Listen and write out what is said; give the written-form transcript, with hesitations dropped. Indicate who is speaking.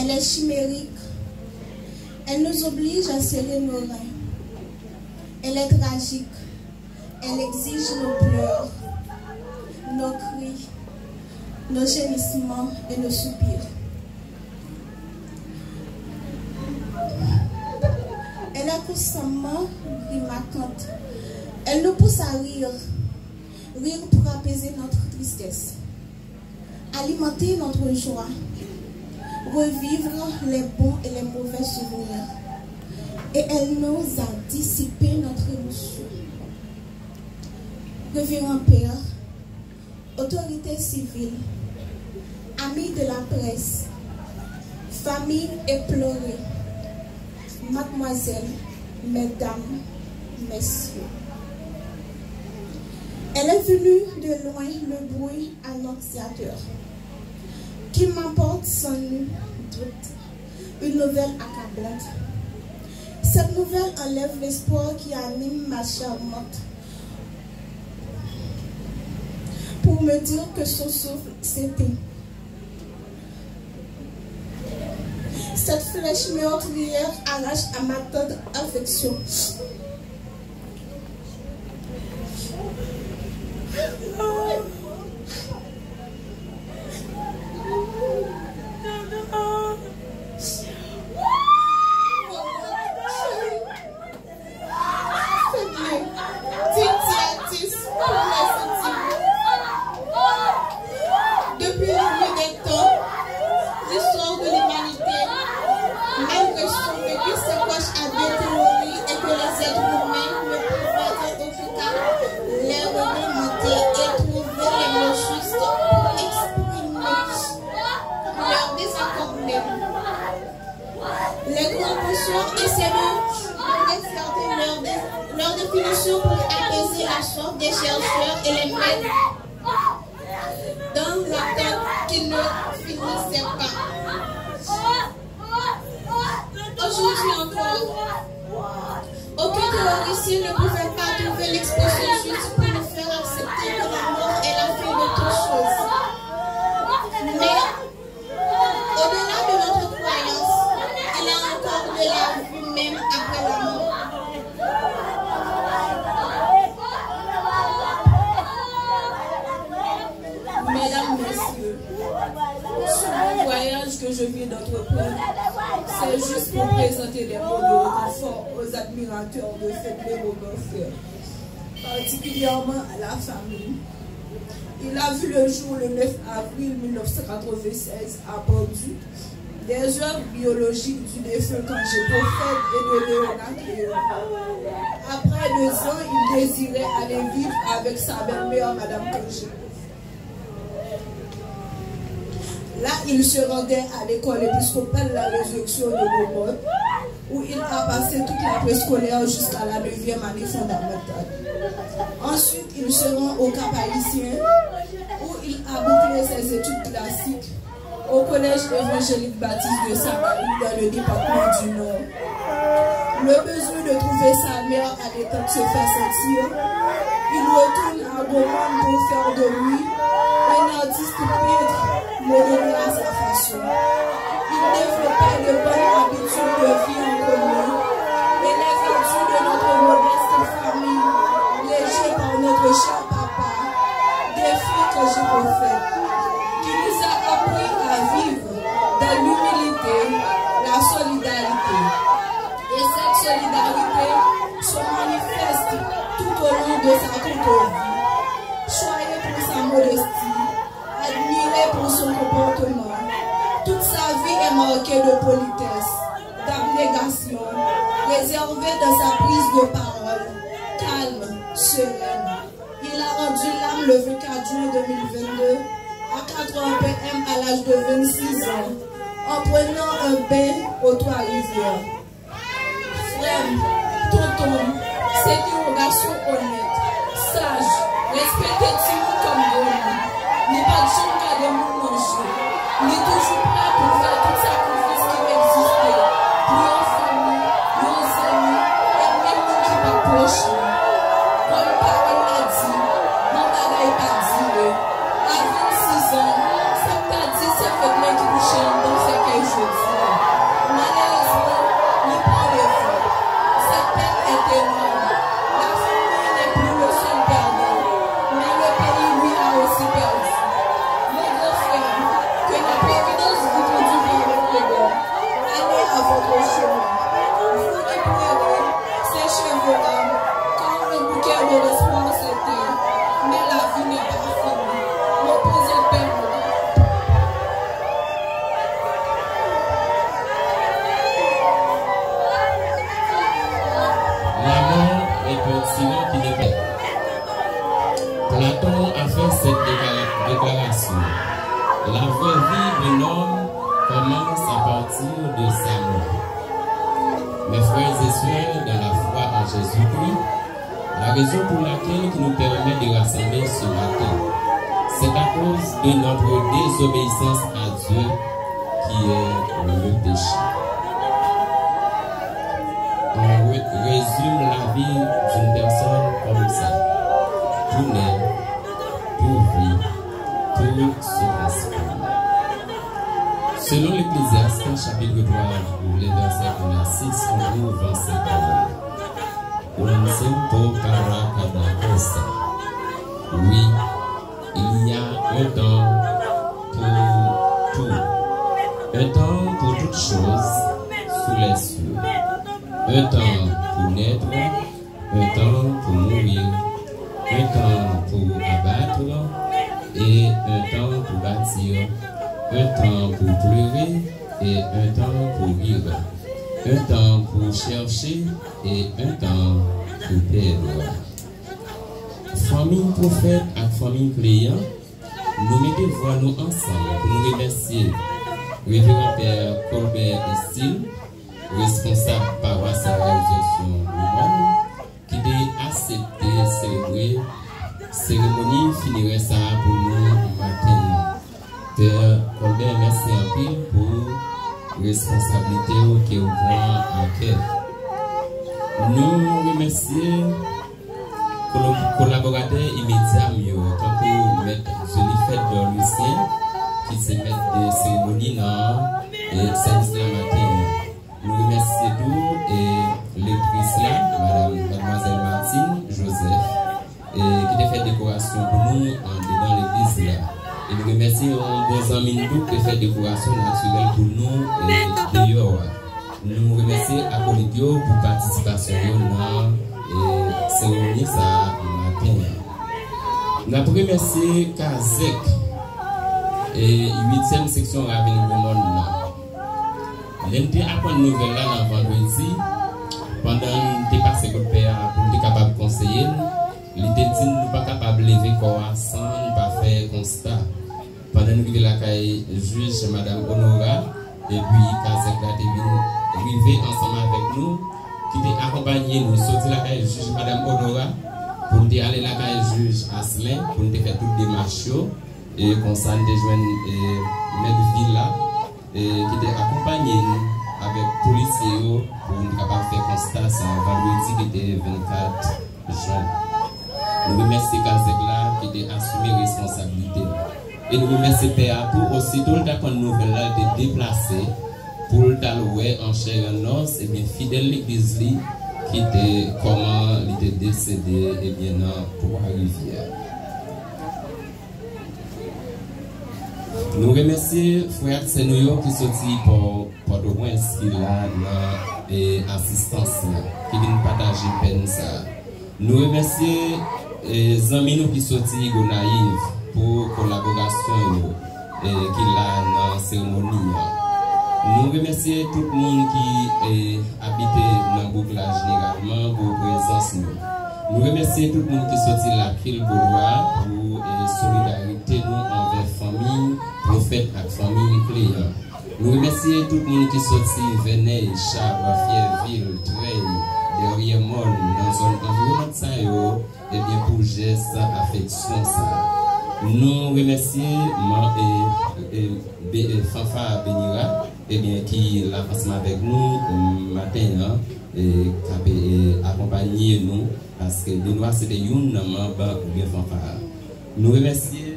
Speaker 1: Elle est chimérique. Elle nous oblige à serrer nos reins. Elle est tragique. Elle exige nos pleurs, nos cris, nos gémissements et nos soupirs. Elle est constamment grimacante. Elle nous pousse à rire. Rire pour apaiser notre tristesse. Alimenter notre joie. Revivre les bons et les mauvais souvenirs. Et elle nous a dissipé notre émotion. Révérend Père, autorité civile, amis de la presse, famille éplorée, mademoiselles, mesdames, messieurs. Elle est venue de loin le bruit annonciateur qui m'apporte sans nul doute une nouvelle accablante. Cette nouvelle enlève l'espoir qui anime ma charmante pour me dire que son souffle s'éteint. Cette flèche meurtrière arrache à ma tendre affection. Depuis le milieu des temps, l'histoire de l'humanité, malgré son vécu, s'accroche à des théories et que les êtres humains ne pouvaient en aucun cas les remonter et trouver les mots justes pour exprimer leur désaccord même. Les grands penseurs essaient de réfléchir leur définition pour apaiser la soif des chercheurs et les mettre dans l'attente qui ne finissait pas. Aujourd'hui encore, aucun théoricien ne pouvait pas trouver l'expression juste pour nous faire accepter que la mort est la fin de toute chose. Mais, au-delà de notre croyance, il y a encore de la vie même après la mort. Mesdames, messieurs, ce bon voyage que je viens d'entreprendre, c'est juste pour présenter des mots de réconfort aux admirateurs de cette mémoire, particulièrement à la famille. Il a vu le jour le 9 avril 1996 à Bordeaux, des œuvres biologiques du défunt congé prophète et de Léonard Cléon. Après 2 ans, il désirait aller vivre avec sa belle-mère, Madame Congé. Là, il se rendait à l'école épiscopale de la résurrection de Beaumont, où il a passé toute la préscolaire jusqu'à la 9e année fondamentale. Ensuite, il se rend au Cap Haïtien, où il a bouclé ses études classiques au collège évangélique baptiste de Samarie dans le département du Nord. Le besoin de trouver sa mère à l'époque se fait sentir. Il retourne à Beaumont pour faire de lui un artiste peintre modéré à sa façon. Il développait de bonnes habitudes de vie en commun et les vertus de notre modeste famille, légies par notre cher papa, des filles que je prophète, qui nous a appris à vivre dans l'humilité, la solidarité. Et cette solidarité se manifeste tout au long de sa courte vie. Choyé pour sa modestie, admiré pour son comportement, toute sa vie est marquée de politesse, d'abnégation, réservé dans sa prise de parole, calme, sereine. Il a rendu l'âme le 24 juin 2022 à 80 PM à l'âge de 26 ans en prenant un bain aux 3 rivières. Frère, tonton, c'est une relation honnête, sage, respectez-vous comme vous, n'est pas de gens qui a de nous manger, n'est toujours prêt pour faire tout sacrifice qui existait pour nos familles, nos amis et même nous qui va proche. Comme parole l'a dit, mon bagaille pas dit, à 26 ans, ça t'a dit c'est fait qui nous chante dans ce qu'elle joue.
Speaker 2: prêtons à faire cette déclaration. La vraie vie d'un homme commence à partir de sa mort. Mes frères et sœurs, dans la foi en Jésus-Christ, la raison pour laquelle il nous permet de rassembler ce matin, c'est à cause de notre désobéissance à Dieu qui est le péché. On résume la vie d'une personne comme ça. Tout naît, tout vit, tout se transforme. Selon l'Ecclésiaste, chapitre 3, les versets 1 à 6, on trouve ces paroles. Oui, il y a un temps pour tout. Un temps pour toutes choses sous les cieux. Un temps pour naître, un temps pour mourir, un temps pour abattre et un temps pour bâtir, un temps pour pleurer et un temps pour rire, un temps pour chercher et un temps pour perdre. Famille prophète et famille client, nous mettons voir nous ensemble pour nous remercier Révérend Père Colbert Estile, responsable paroissial réalisation Lumon, qui a accepté célébrer cérémonie finirait ça pour nous matin. Père Colbert, merci un peu pour responsabilité que vous prenez à cœur. Nous remercions collaborateurs immédiats, tant que M. Jolifet de Lucien, qui se mettent des cérémonies dans le service de la matin. Nous remercions tout et l'électrice là, mademoiselle Martine Joseph, qui a fait décoration pour nous dans l'église là. Et nous remercions vos amis qui ont fait décoration naturelle pour nous d'ailleurs. Nous remercions Apolidio pour participation dans la cérémonie ça matin. Nous avons remercié Kazek et 8e section Ravine Monde. L'NT a une nouvelle là dans vendredi. Pendant que passé le père pour être capable de conseiller, il était dit nous pas capable de lever corps sans pas faire constat. Pendant que nous la caille juge Madame Honora et puis Kazek là est arrivé ensemble avec nous, qui t'a accompagné nous sortir la caille juge Madame Honora pour nous aller la caille juge Aslin pour nous faire toutes les démarches et qu'on s'en déjoigne Medville là et qui t'a accompagné avec policiers pour nous capable faire constat ça vendredi qui était 24 juin. Nous remercions Kazek là qui a assumé responsabilité. Et nous remercions Père pour aussitôt le nouvelle là de déplacer pour le talouer en chair et en os et bien fidèle l'église qui était comment il était décédé et bien dans Trois-Rivières. Nous remercions frère Senoyo qui sorti pour Port-au-Prince qui là dans assistance qui vient partager peine ça. Nous remercions les amis qui sorti Gonaïve pour collaboration qui là dans la cérémonie. Nous remercions tout le monde qui habite dans le bouclage généralement pour présence. Nous remercions tout le monde qui sorti la ville Gaulois pour solidarité nous envers famille, prophète et famille client. Nous remercions tout le monde qui sorti Venay, Chabre, Fierville, Treil, derrière Mol, dans zone environnante et bien pour geste affection ça. Nous remercions Fafa Benira et bien qui l'a passé avec nous matin et qui a accompagné nous parce que Benoît c'était une maman bien Fafa. Nous remercions